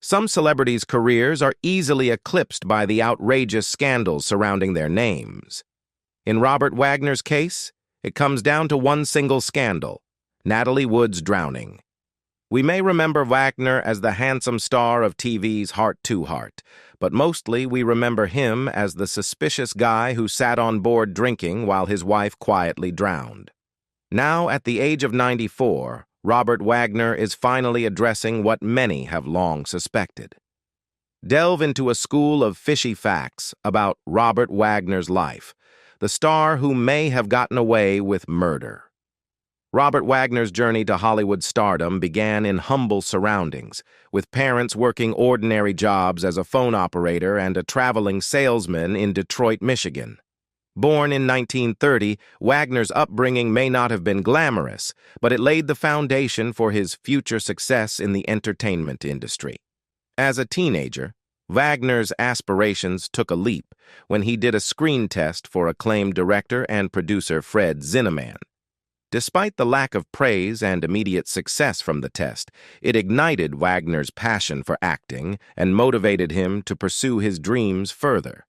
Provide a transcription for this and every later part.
Some celebrities' careers are easily eclipsed by the outrageous scandals surrounding their names. In Robert Wagner's case, it comes down to one single scandal: Natalie Wood's drowning. We may remember Wagner as the handsome star of TV's Hart, but mostly we remember him as the suspicious guy who sat on board drinking while his wife quietly drowned. Now, at the age of 94, Robert Wagner is finally addressing what many have long suspected. Delve into a school of fishy facts about Robert Wagner's life, the star who may have gotten away with murder. Robert Wagner's journey to Hollywood stardom began in humble surroundings, with parents working ordinary jobs as a phone operator and a traveling salesman in Detroit, Michigan. Born in 1930, Wagner's upbringing may not have been glamorous, but it laid the foundation for his future success in the entertainment industry. As a teenager, Wagner's aspirations took a leap when he did a screen test for acclaimed director and producer Fred Zinnemann. Despite the lack of praise and immediate success from the test, it ignited Wagner's passion for acting and motivated him to pursue his dreams further.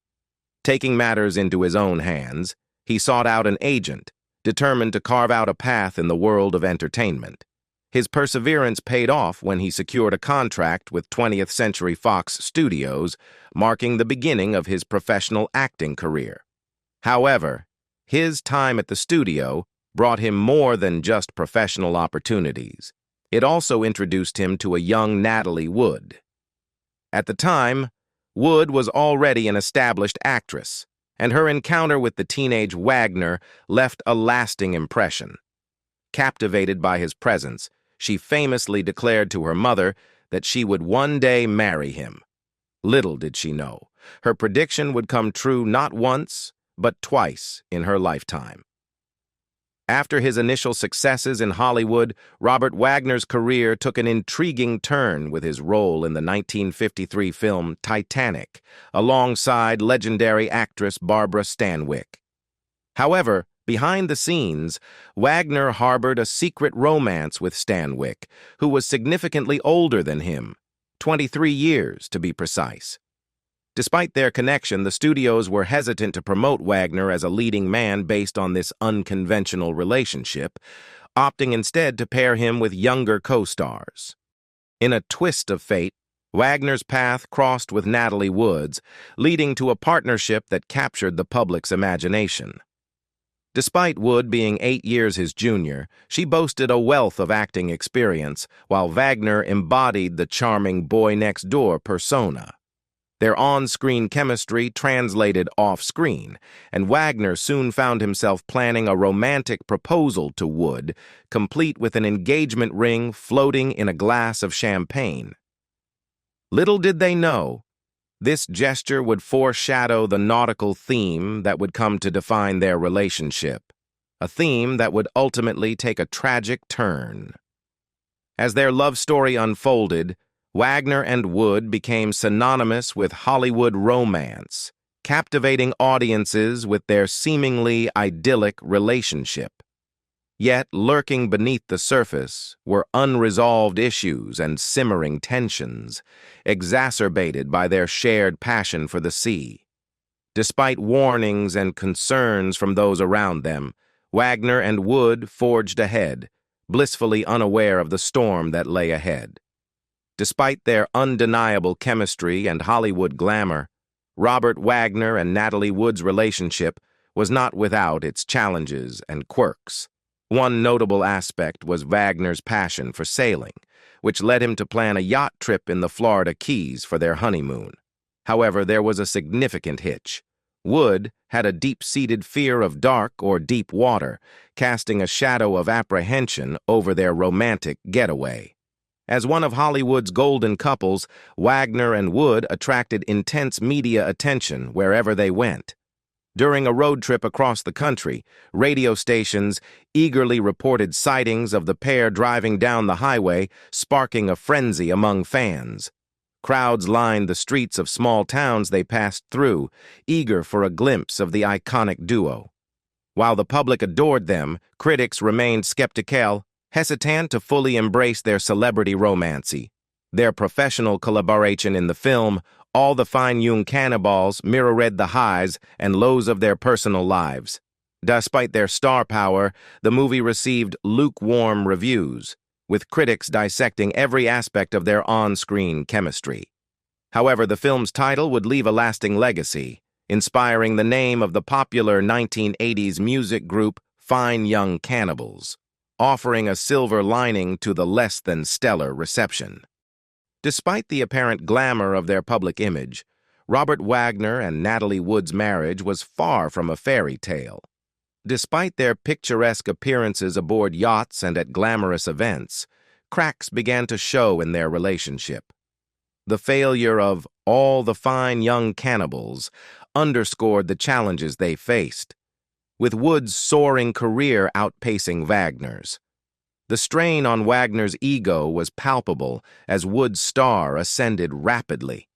Taking matters into his own hands, he sought out an agent, determined to carve out a path in the world of entertainment. His perseverance paid off when he secured a contract with 20th Century Fox Studios, marking the beginning of his professional acting career. However, his time at the studio brought him more than just professional opportunities. It also introduced him to a young Natalie Wood. At the time, Wood was already an established actress, and her encounter with the teenage Wagner left a lasting impression. Captivated by his presence, she famously declared to her mother that she would one day marry him. Little did she know, her prediction would come true not once, but twice in her lifetime. After his initial successes in Hollywood, Robert Wagner's career took an intriguing turn with his role in the 1953 film Titanic, alongside legendary actress Barbara Stanwyck. However, behind the scenes, Wagner harbored a secret romance with Stanwyck, who was significantly older than him, 23 years to be precise. Despite their connection, the studios were hesitant to promote Wagner as a leading man based on this unconventional relationship, opting instead to pair him with younger co-stars. In a twist of fate, Wagner's path crossed with Natalie Wood's, leading to a partnership that captured the public's imagination. Despite Wood being 8 years his junior, she boasted a wealth of acting experience, while Wagner embodied the charming boy-next-door persona. Their on-screen chemistry translated off-screen, and Wagner soon found himself planning a romantic proposal to Wood, complete with an engagement ring floating in a glass of champagne. Little did they know, this gesture would foreshadow the nautical theme that would come to define their relationship, a theme that would ultimately take a tragic turn. As their love story unfolded, Wagner and Wood became synonymous with Hollywood romance, captivating audiences with their seemingly idyllic relationship. Yet, lurking beneath the surface were unresolved issues and simmering tensions, exacerbated by their shared passion for the sea. Despite warnings and concerns from those around them, Wagner and Wood forged ahead, blissfully unaware of the storm that lay ahead. Despite their undeniable chemistry and Hollywood glamour, Robert Wagner and Natalie Wood's relationship was not without its challenges and quirks. One notable aspect was Wagner's passion for sailing, which led him to plan a yacht trip in the Florida Keys for their honeymoon. However, there was a significant hitch. Wood had a deep-seated fear of dark or deep water, casting a shadow of apprehension over their romantic getaway. As one of Hollywood's golden couples, Wagner and Wood attracted intense media attention wherever they went. During a road trip across the country, radio stations eagerly reported sightings of the pair driving down the highway, sparking a frenzy among fans. Crowds lined the streets of small towns they passed through, eager for a glimpse of the iconic duo. While the public adored them, critics remained skeptical, hesitant to fully embrace their celebrity romancy. Their professional collaboration in the film, all the fine young cannibals, mirrored the highs and lows of their personal lives. Despite their star power, the movie received lukewarm reviews, with critics dissecting every aspect of their on-screen chemistry. However, the film's title would leave a lasting legacy, inspiring the name of the popular 1980s music group Fine Young Cannibals, offering a silver lining to the less-than-stellar reception. Despite the apparent glamour of their public image, Robert Wagner and Natalie Wood's marriage was far from a fairy tale. Despite their picturesque appearances aboard yachts and at glamorous events, cracks began to show in their relationship. The failure of All the Fine Young Cannibals underscored the challenges they faced, with Wood's soaring career outpacing Wagner's. The strain on Wagner's ego was palpable as Wood's star ascended rapidly.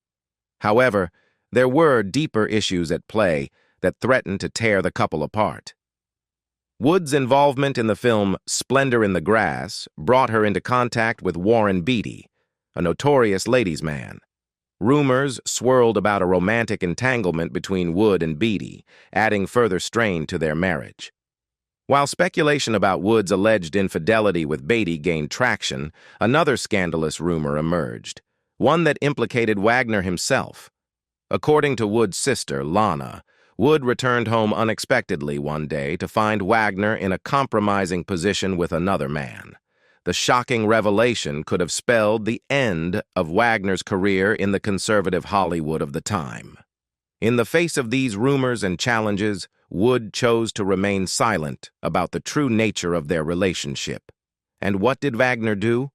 However, there were deeper issues at play that threatened to tear the couple apart. Wood's involvement in the film Splendor in the Grass brought her into contact with Warren Beatty, a notorious ladies' man. Rumors swirled about a romantic entanglement between Wood and Beatty, adding further strain to their marriage. While speculation about Wood's alleged infidelity with Beatty gained traction, another scandalous rumor emerged, one that implicated Wagner himself. According to Wood's sister, Lana, Wood returned home unexpectedly one day to find Wagner in a compromising position with another man. The shocking revelation could have spelled the end of Wagner's career in the conservative Hollywood of the time. In the face of these rumors and challenges, Wood chose to remain silent about the true nature of their relationship. And what did Wagner do?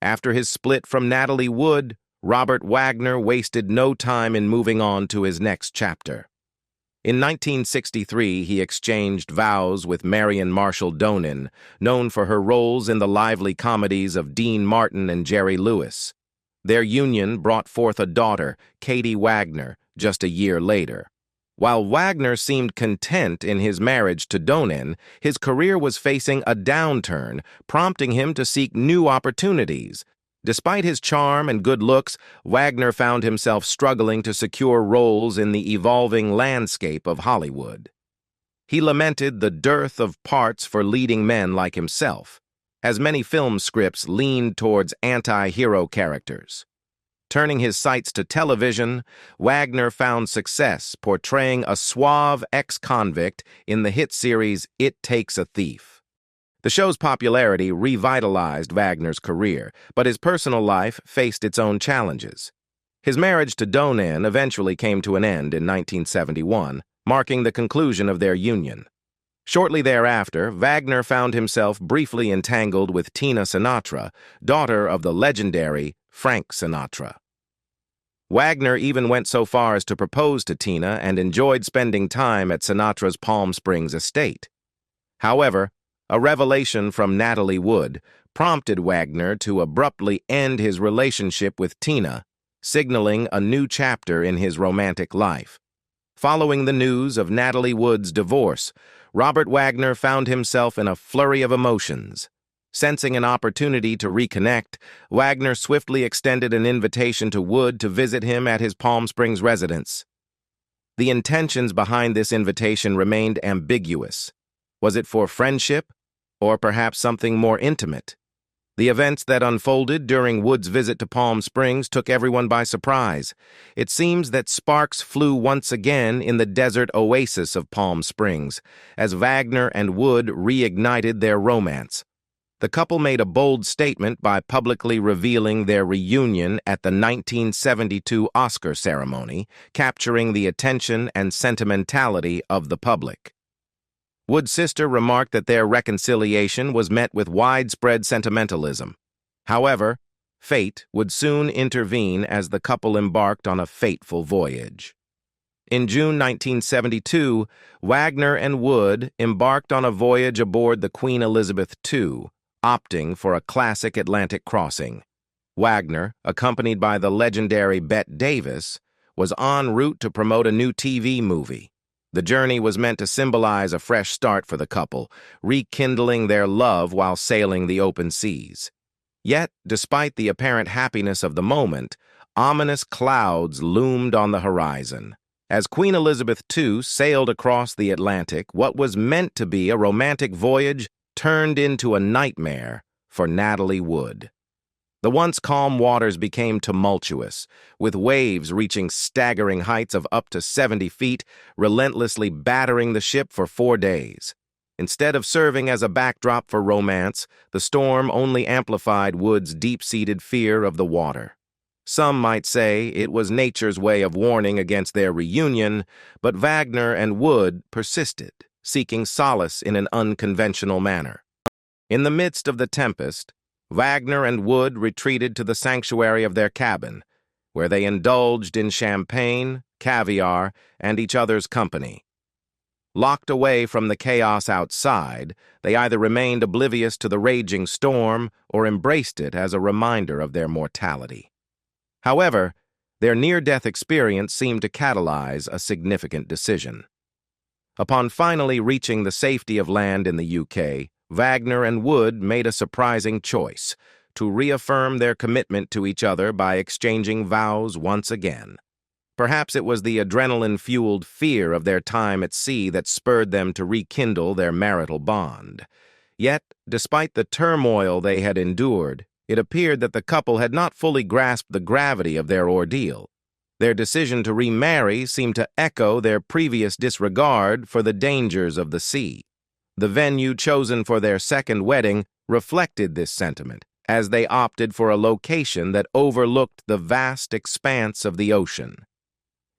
After his split from Natalie Wood, Robert Wagner wasted no time in moving on to his next chapter. In 1963, he exchanged vows with Marion Marshall Donen, known for her roles in the lively comedies of Dean Martin and Jerry Lewis. Their union brought forth a daughter, Katie Wagner, just a year later. While Wagner seemed content in his marriage to Donen, his career was facing a downturn, prompting him to seek new opportunities. Despite his charm and good looks, Wagner found himself struggling to secure roles in the evolving landscape of Hollywood. He lamented the dearth of parts for leading men like himself, as many film scripts leaned towards anti-hero characters. Turning his sights to television, Wagner found success portraying a suave ex-convict in the hit series It Takes a Thief. The show's popularity revitalized Wagner's career, but his personal life faced its own challenges. His marriage to Donen eventually came to an end in 1971, marking the conclusion of their union. Shortly thereafter, Wagner found himself briefly entangled with Tina Sinatra, daughter of the legendary Frank Sinatra. Wagner even went so far as to propose to Tina and enjoyed spending time at Sinatra's Palm Springs estate. However, a revelation from Natalie Wood prompted Wagner to abruptly end his relationship with Tina, signaling a new chapter in his romantic life. Following the news of Natalie Wood's divorce, Robert Wagner found himself in a flurry of emotions. Sensing an opportunity to reconnect, Wagner swiftly extended an invitation to Wood to visit him at his Palm Springs residence. The intentions behind this invitation remained ambiguous. Was it for friendship, or perhaps something more intimate? The events that unfolded during Wood's visit to Palm Springs took everyone by surprise. It seems that sparks flew once again in the desert oasis of Palm Springs, as Wagner and Wood reignited their romance. The couple made a bold statement by publicly revealing their reunion at the 1972 Oscar ceremony, capturing the attention and sentimentality of the public. Wood's sister remarked that their reconciliation was met with widespread sentimentalism. However, fate would soon intervene as the couple embarked on a fateful voyage. In June 1972, Wagner and Wood embarked on a voyage aboard the Queen Elizabeth II, opting for a classic Atlantic crossing. Wagner, accompanied by the legendary Bette Davis, was en route to promote a new TV movie. The journey was meant to symbolize a fresh start for the couple, rekindling their love while sailing the open seas. Yet, despite the apparent happiness of the moment, ominous clouds loomed on the horizon. As Queen Elizabeth II sailed across the Atlantic, what was meant to be a romantic voyage turned into a nightmare for Natalie Wood. The once calm waters became tumultuous, with waves reaching staggering heights of up to 70 feet, relentlessly battering the ship for 4 days. Instead of serving as a backdrop for romance, the storm only amplified Wood's deep-seated fear of the water. Some might say it was nature's way of warning against their reunion, but Wagner and Wood persisted, seeking solace in an unconventional manner. In the midst of the tempest, Wagner and Wood retreated to the sanctuary of their cabin, where they indulged in champagne, caviar, and each other's company. Locked away from the chaos outside, they either remained oblivious to the raging storm or embraced it as a reminder of their mortality. However, their near-death experience seemed to catalyze a significant decision. Upon finally reaching the safety of land in the UK, Wagner and Wood made a surprising choice to reaffirm their commitment to each other by exchanging vows once again. Perhaps it was the adrenaline-fueled fear of their time at sea that spurred them to rekindle their marital bond. Yet, despite the turmoil they had endured, it appeared that the couple had not fully grasped the gravity of their ordeal. Their decision to remarry seemed to echo their previous disregard for the dangers of the sea. The venue chosen for their second wedding reflected this sentiment, as they opted for a location that overlooked the vast expanse of the ocean.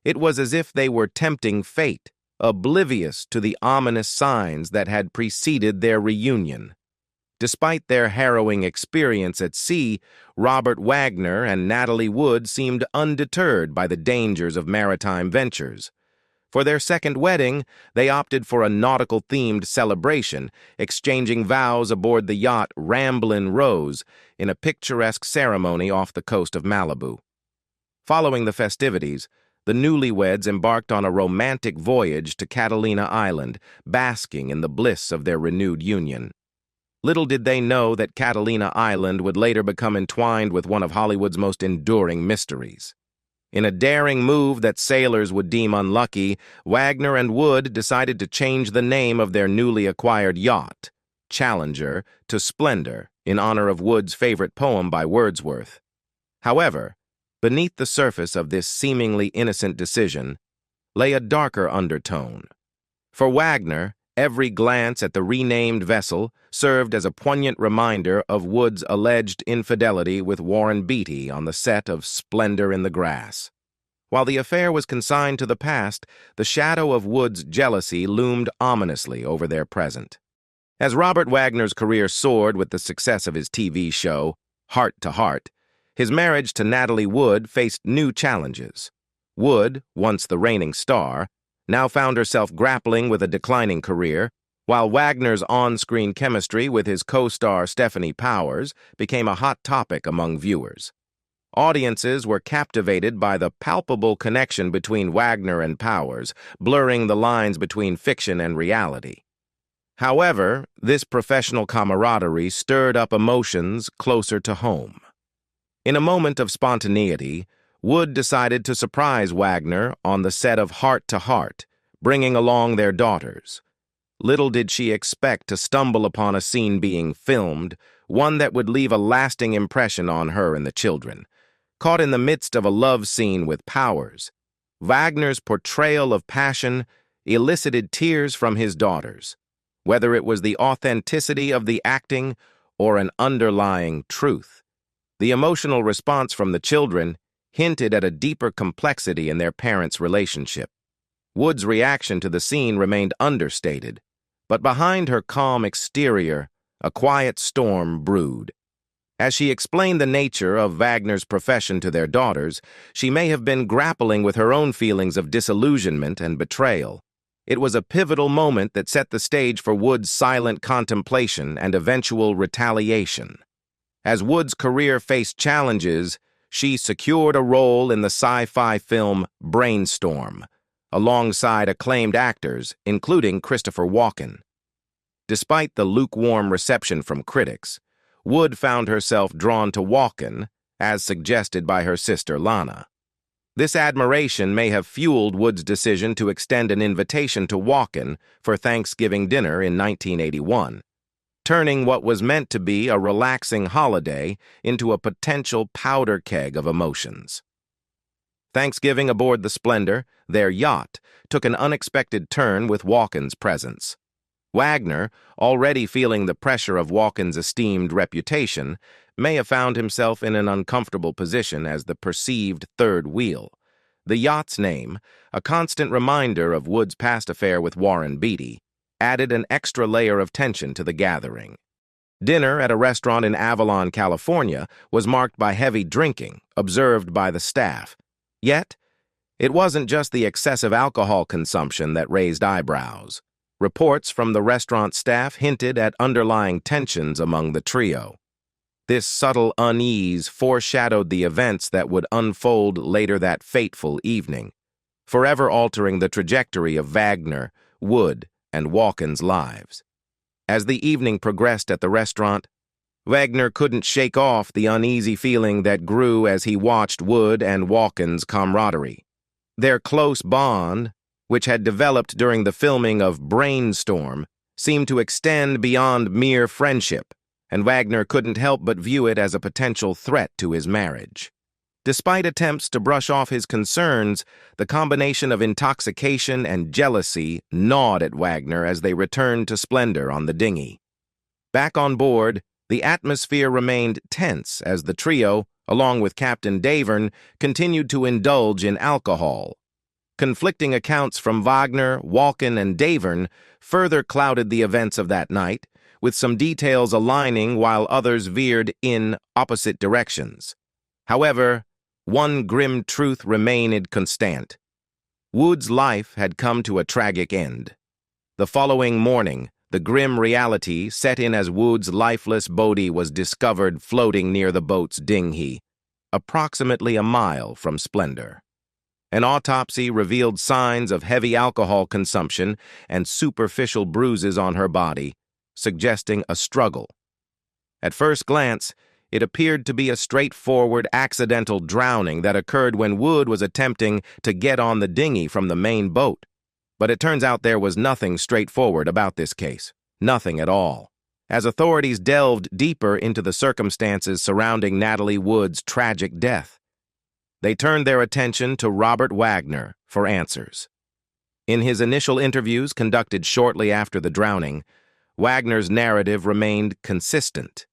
It was as if they were tempting fate, oblivious to the ominous signs that had preceded their reunion. Despite their harrowing experience at sea, Robert Wagner and Natalie Wood seemed undeterred by the dangers of maritime ventures. For their second wedding, they opted for a nautical-themed celebration, exchanging vows aboard the yacht Ramblin' Rose in a picturesque ceremony off the coast of Malibu. Following the festivities, the newlyweds embarked on a romantic voyage to Catalina Island, basking in the bliss of their renewed union. Little did they know that Catalina Island would later become entwined with one of Hollywood's most enduring mysteries. In a daring move that sailors would deem unlucky, Wagner and Wood decided to change the name of their newly acquired yacht, Challenger, to Splendor, in honor of Wood's favorite poem by Wordsworth. However, beneath the surface of this seemingly innocent decision lay a darker undertone. For Wagner, every glance at the renamed vessel served as a poignant reminder of Wood's alleged infidelity with Warren Beatty on the set of Splendor in the Grass. While the affair was consigned to the past, the shadow of Wood's jealousy loomed ominously over their present. As Robert Wagner's career soared with the success of his TV show, Hart, his marriage to Natalie Wood faced new challenges. Wood, once the reigning star, now found herself grappling with a declining career, while Wagner's on-screen chemistry with his co-star Stephanie Powers became a hot topic among viewers. Audiences were captivated by the palpable connection between Wagner and Powers, blurring the lines between fiction and reality. However, this professional camaraderie stirred up emotions closer to home. In a moment of spontaneity, Wood decided to surprise Wagner on the set of Hart, bringing along their daughters. Little did she expect to stumble upon a scene being filmed, one that would leave a lasting impression on her and the children. Caught in the midst of a love scene with Powers, Wagner's portrayal of passion elicited tears from his daughters, whether it was the authenticity of the acting or an underlying truth. The emotional response from the children hinted at a deeper complexity in their parents' relationship. Wood's reaction to the scene remained understated, but behind her calm exterior, a quiet storm brewed. As she explained the nature of Wagner's profession to their daughters, she may have been grappling with her own feelings of disillusionment and betrayal. It was a pivotal moment that set the stage for Wood's silent contemplation and eventual retaliation. As Wood's career faced challenges, she secured a role in the sci-fi film Brainstorm, alongside acclaimed actors, including Christopher Walken. Despite the lukewarm reception from critics, Wood found herself drawn to Walken, as suggested by her sister Lana. This admiration may have fueled Wood's decision to extend an invitation to Walken for Thanksgiving dinner in 1981, turning what was meant to be a relaxing holiday into a potential powder keg of emotions. Thanksgiving aboard the Splendor, their yacht, took an unexpected turn with Walken's presence. Wagner, already feeling the pressure of Walken's esteemed reputation, may have found himself in an uncomfortable position as the perceived third wheel. The yacht's name, a constant reminder of Wood's past affair with Warren Beatty, added an extra layer of tension to the gathering. Dinner at a restaurant in Avalon, California, was marked by heavy drinking, observed by the staff. Yet, it wasn't just the excessive alcohol consumption that raised eyebrows. Reports from the restaurant staff hinted at underlying tensions among the trio. This subtle unease foreshadowed the events that would unfold later that fateful evening, forever altering the trajectory of Wagner, Wood, and Walken's lives. As the evening progressed at the restaurant, Wagner couldn't shake off the uneasy feeling that grew as he watched Wood and Walken's camaraderie. Their close bond, which had developed during the filming of Brainstorm, seemed to extend beyond mere friendship, and Wagner couldn't help but view it as a potential threat to his marriage. Despite attempts to brush off his concerns, the combination of intoxication and jealousy gnawed at Wagner as they returned to Splendor on the dinghy. Back on board, the atmosphere remained tense as the trio, along with Captain Davern, continued to indulge in alcohol. Conflicting accounts from Wagner, Walken, and Davern further clouded the events of that night, with some details aligning while others veered in opposite directions. However, one grim truth remained constant. Wood's life had come to a tragic end. The following morning, the grim reality set in as Wood's lifeless body was discovered floating near the boat's dinghy, approximately a mile from Splendor. An autopsy revealed signs of heavy alcohol consumption and superficial bruises on her body, suggesting a struggle. At first glance, it appeared to be a straightforward accidental drowning that occurred when Wood was attempting to get on the dinghy from the main boat. But it turns out there was nothing straightforward about this case. Nothing at all. As authorities delved deeper into the circumstances surrounding Natalie Wood's tragic death, they turned their attention to Robert Wagner for answers. In his initial interviews conducted shortly after the drowning, Wagner's narrative remained consistent.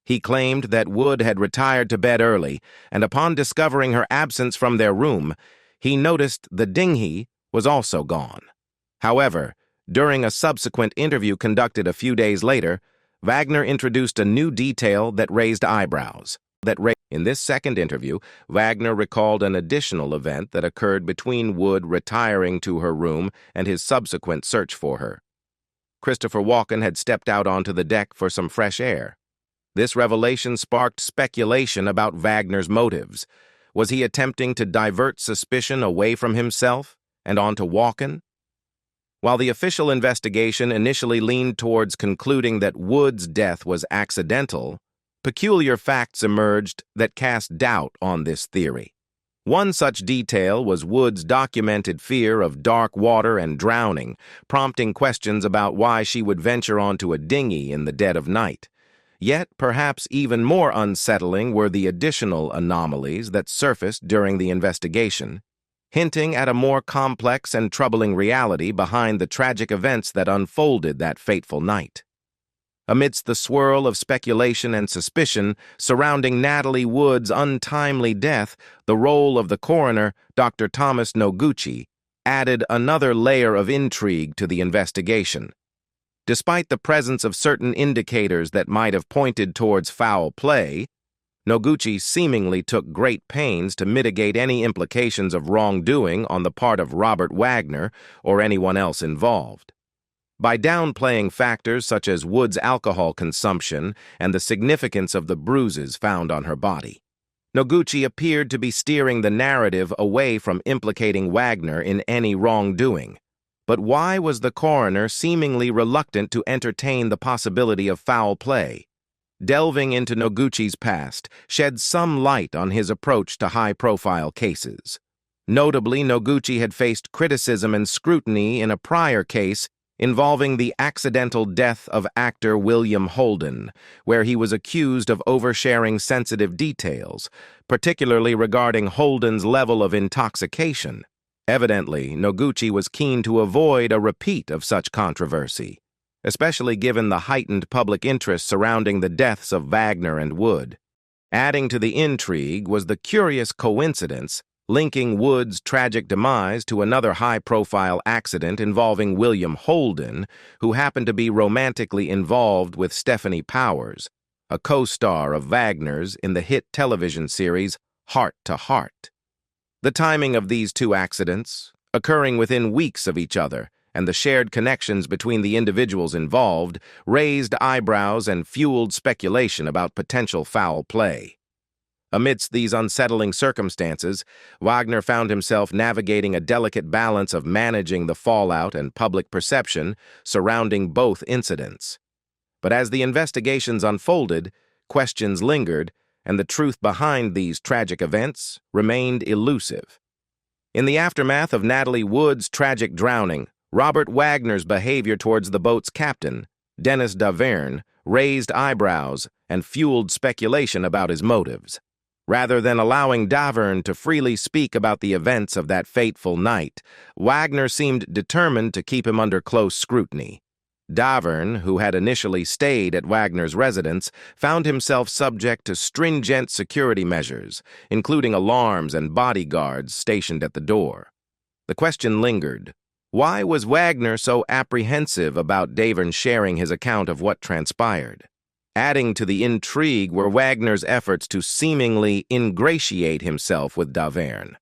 He claimed that Wood had retired to bed early, and upon discovering her absence from their room, he noticed the dinghy was also gone. However, during a subsequent interview conducted a few days later, Wagner introduced a new detail that raised eyebrows. In this second interview, Wagner recalled an additional event that occurred between Wood retiring to her room and his subsequent search for her. Christopher Walken had stepped out onto the deck for some fresh air. This revelation sparked speculation about Wagner's motives. Was he attempting to divert suspicion away from himself and onto Walken? While the official investigation initially leaned towards concluding that Wood's death was accidental, peculiar facts emerged that cast doubt on this theory. One such detail was Wood's documented fear of dark water and drowning, prompting questions about why she would venture onto a dinghy in the dead of night. Yet, perhaps even more unsettling were the additional anomalies that surfaced during the investigation, hinting at a more complex and troubling reality behind the tragic events that unfolded that fateful night. Amidst the swirl of speculation and suspicion surrounding Natalie Wood's untimely death, the role of the coroner, Dr. Thomas Noguchi, added another layer of intrigue to the investigation. Despite the presence of certain indicators that might have pointed towards foul play, Noguchi seemingly took great pains to mitigate any implications of wrongdoing on the part of Robert Wagner or anyone else involved. By downplaying factors such as Wood's alcohol consumption and the significance of the bruises found on her body, Noguchi appeared to be steering the narrative away from implicating Wagner in any wrongdoing. But why was the coroner seemingly reluctant to entertain the possibility of foul play? delving into Noguchi's past shed some light on his approach to high-profile cases. Notably, Noguchi had faced criticism and scrutiny in a prior case involving the accidental death of actor William Holden, where he was accused of oversharing sensitive details, particularly regarding Holden's level of intoxication. Evidently, Noguchi was keen to avoid a repeat of such controversy, especially given the heightened public interest surrounding the deaths of Wagner and Wood. Adding to the intrigue was the curious coincidence linking Wood's tragic demise to another high-profile accident involving William Holden, who happened to be romantically involved with Stephanie Powers, a co-star of Wagner's in the hit television series Hart. The timing of these two accidents, occurring within weeks of each other, and the shared connections between the individuals involved, raised eyebrows and fueled speculation about potential foul play. Amidst these unsettling circumstances, Wagner found himself navigating a delicate balance of managing the fallout and public perception surrounding both incidents. But as the investigations unfolded, questions lingered, and the truth behind these tragic events remained elusive. In the aftermath of Natalie Wood's tragic drowning, Robert Wagner's behavior towards the boat's captain, Dennis Davern, raised eyebrows and fueled speculation about his motives. Rather than allowing Davern to freely speak about the events of that fateful night, Wagner seemed determined to keep him under close scrutiny. Davern, who had initially stayed at Wagner's residence, found himself subject to stringent security measures, including alarms and bodyguards stationed at the door. The question lingered. Why was Wagner so apprehensive about Davern sharing his account of what transpired? Adding to the intrigue were Wagner's efforts to seemingly ingratiate himself with Davern.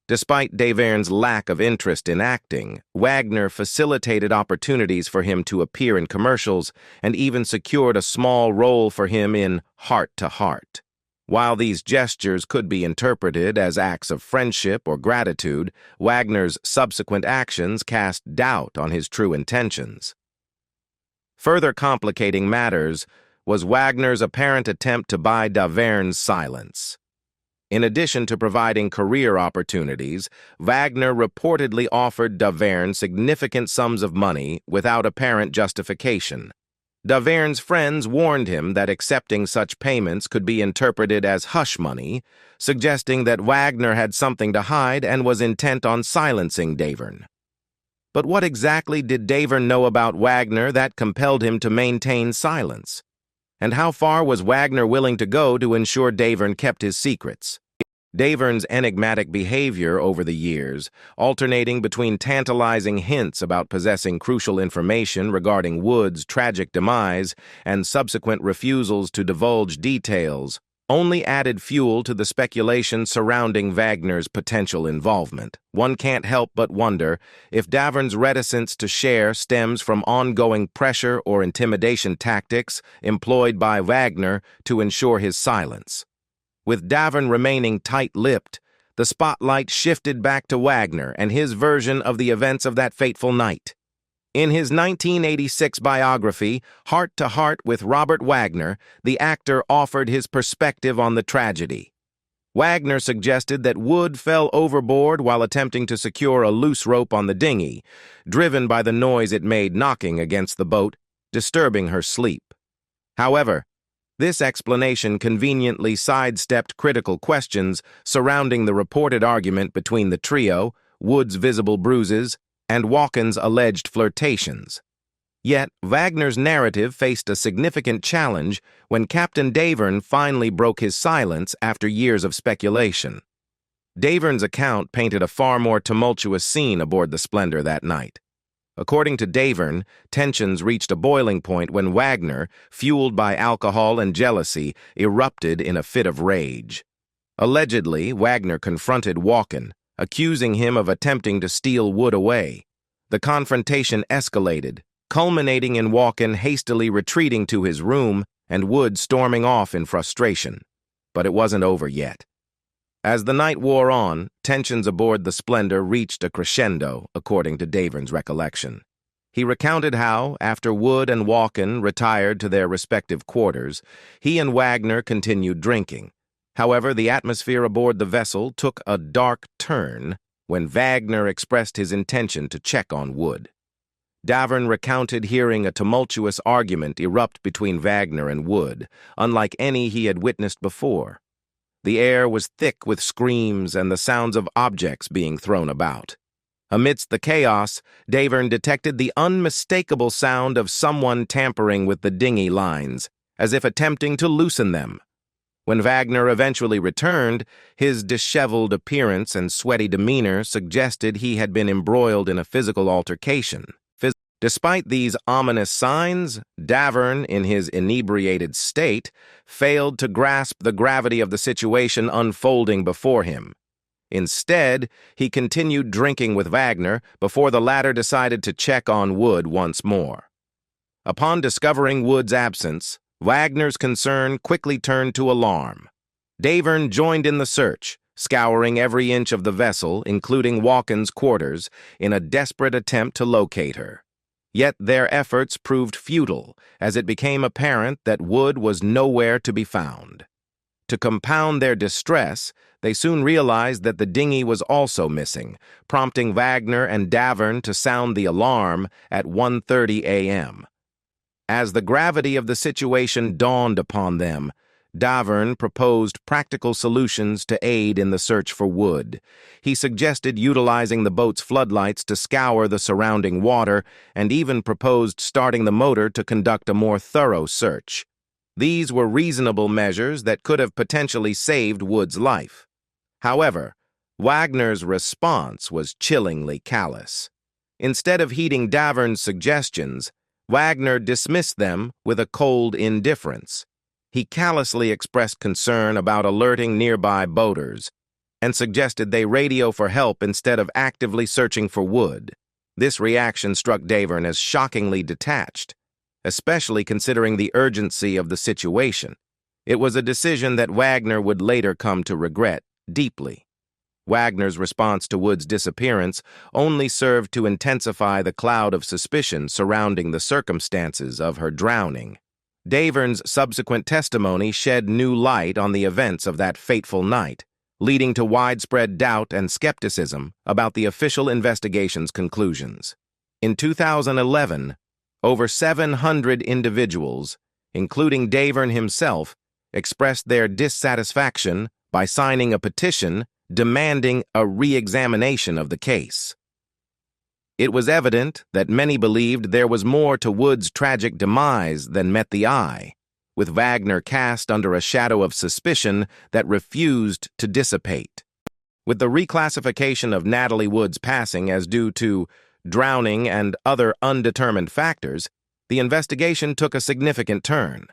Despite Davern's lack of interest in acting, Wagner facilitated opportunities for him to appear in commercials and even secured a small role for him in Hart. While these gestures could be interpreted as acts of friendship or gratitude, Wagner's subsequent actions cast doubt on his true intentions. Further complicating matters was Wagner's apparent attempt to buy Davern's silence. In addition to providing career opportunities, Wagner reportedly offered Davern significant sums of money without apparent justification. Davern's friends warned him that accepting such payments could be interpreted as hush money, suggesting that Wagner had something to hide and was intent on silencing Davern. But what exactly did Davern know about Wagner that compelled him to maintain silence? And how far was Wagner willing to go to ensure Davern kept his secrets? Davern's enigmatic behavior over the years, alternating between tantalizing hints about possessing crucial information regarding Wood's tragic demise and subsequent refusals to divulge details, only added fuel to the speculation surrounding Wagner's potential involvement. One can't help but wonder if Davern's reticence to share stems from ongoing pressure or intimidation tactics employed by Wagner to ensure his silence. With Davern remaining tight-lipped, the spotlight shifted back to Wagner and his version of the events of that fateful night. In his 1986 biography, Hart with Robert Wagner, the actor offered his perspective on the tragedy. Wagner suggested that Wood fell overboard while attempting to secure a loose rope on the dinghy, driven by the noise it made knocking against the boat, disturbing her sleep. However, this explanation conveniently sidestepped critical questions surrounding the reported argument between the trio, Wood's visible bruises, and Walken's alleged flirtations. Yet, Wagner's narrative faced a significant challenge when Captain Davern finally broke his silence after years of speculation. Davern's account painted a far more tumultuous scene aboard the Splendor that night. According to Davern, tensions reached a boiling point when Wagner, fueled by alcohol and jealousy, erupted in a fit of rage. Allegedly, Wagner confronted Walken, accusing him of attempting to steal Wood away. The confrontation escalated, culminating in Walken hastily retreating to his room and Wood storming off in frustration. But it wasn't over yet. As the night wore on, tensions aboard the Splendor reached a crescendo, according to Davern's recollection. He recounted how, after Wood and Walken retired to their respective quarters, he and Wagner continued drinking. However, the atmosphere aboard the vessel took a dark turn when Wagner expressed his intention to check on Wood. Davern recounted hearing a tumultuous argument erupt between Wagner and Wood, unlike any he had witnessed before. The air was thick with screams and the sounds of objects being thrown about. Amidst the chaos, Davern detected the unmistakable sound of someone tampering with the dinghy lines, as if attempting to loosen them. When Wagner eventually returned, his disheveled appearance and sweaty demeanor suggested he had been embroiled in a physical altercation. Despite these ominous signs, Davern, in his inebriated state, failed to grasp the gravity of the situation unfolding before him. Instead, he continued drinking with Wagner before the latter decided to check on Wood once more. Upon discovering Wood's absence, Wagner's concern quickly turned to alarm. Davern joined in the search, scouring every inch of the vessel, including Walken's quarters, in a desperate attempt to locate her. Yet their efforts proved futile, as it became apparent that Wood was nowhere to be found. To compound their distress, they soon realized that the dinghy was also missing, prompting Wagner and Davern to sound the alarm at 1:30 a.m. As the gravity of the situation dawned upon them, Davern proposed practical solutions to aid in the search for Wood. He suggested utilizing the boat's floodlights to scour the surrounding water and even proposed starting the motor to conduct a more thorough search. These were reasonable measures that could have potentially saved Wood's life. However, Wagner's response was chillingly callous. Instead of heeding Davern's suggestions, Wagner dismissed them with a cold indifference. He callously expressed concern about alerting nearby boaters and suggested they radio for help instead of actively searching for Wood. This reaction struck Davern as shockingly detached, especially considering the urgency of the situation. It was a decision that Wagner would later come to regret deeply. Wagner's response to Wood's disappearance only served to intensify the cloud of suspicion surrounding the circumstances of her drowning. Davern's subsequent testimony shed new light on the events of that fateful night, leading to widespread doubt and skepticism about the official investigation's conclusions. In 2011, over 700 individuals, including Davern himself, expressed their dissatisfaction by signing a petition demanding a re-examination of the case. It was evident that many believed there was more to Wood's tragic demise than met the eye, with Wagner cast under a shadow of suspicion that refused to dissipate. With the reclassification of Natalie Wood's passing as due to drowning and other undetermined factors, the investigation took a significant turn.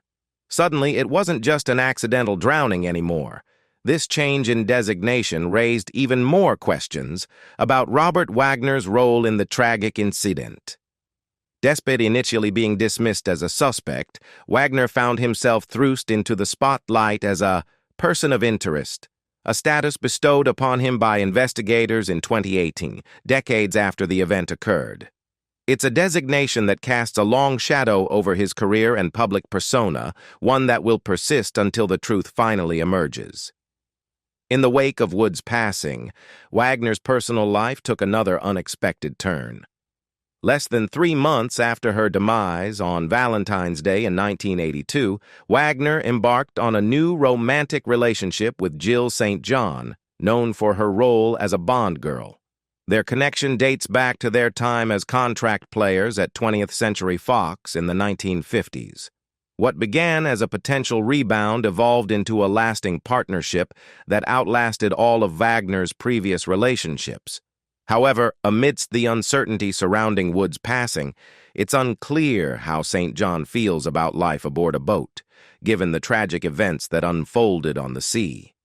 Suddenly, it wasn't just an accidental drowning anymore. This change in designation raised even more questions about Robert Wagner's role in the tragic incident. Despite initially being dismissed as a suspect, Wagner found himself thrust into the spotlight as a person of interest, a status bestowed upon him by investigators in 2018, decades after the event occurred. It's a designation that casts a long shadow over his career and public persona, one that will persist until the truth finally emerges. In the wake of Wood's passing, Wagner's personal life took another unexpected turn. Less than 3 months after her demise, on Valentine's Day in 1982, Wagner embarked on a new romantic relationship with Jill St. John, known for her role as a Bond girl. Their connection dates back to their time as contract players at 20th Century Fox in the 1950s. What began as a potential rebound evolved into a lasting partnership that outlasted all of Wagner's previous relationships. However, amidst the uncertainty surrounding Wood's passing, it's unclear how St. John feels about life aboard a boat, given the tragic events that unfolded on the sea.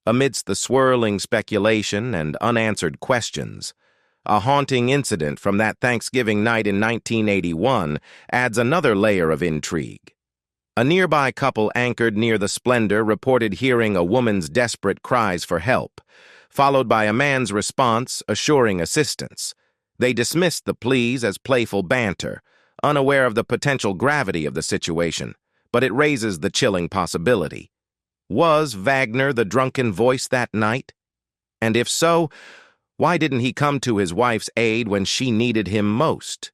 Amidst the swirling speculation and unanswered questions, a haunting incident from that Thanksgiving night in 1981 adds another layer of intrigue. A nearby couple anchored near the Splendor reported hearing a woman's desperate cries for help, followed by a man's response assuring assistance. They dismissed the pleas as playful banter, unaware of the potential gravity of the situation, but it raises the chilling possibility. Was Wagner the drunken voice that night? And if so, why didn't he come to his wife's aid when she needed him most?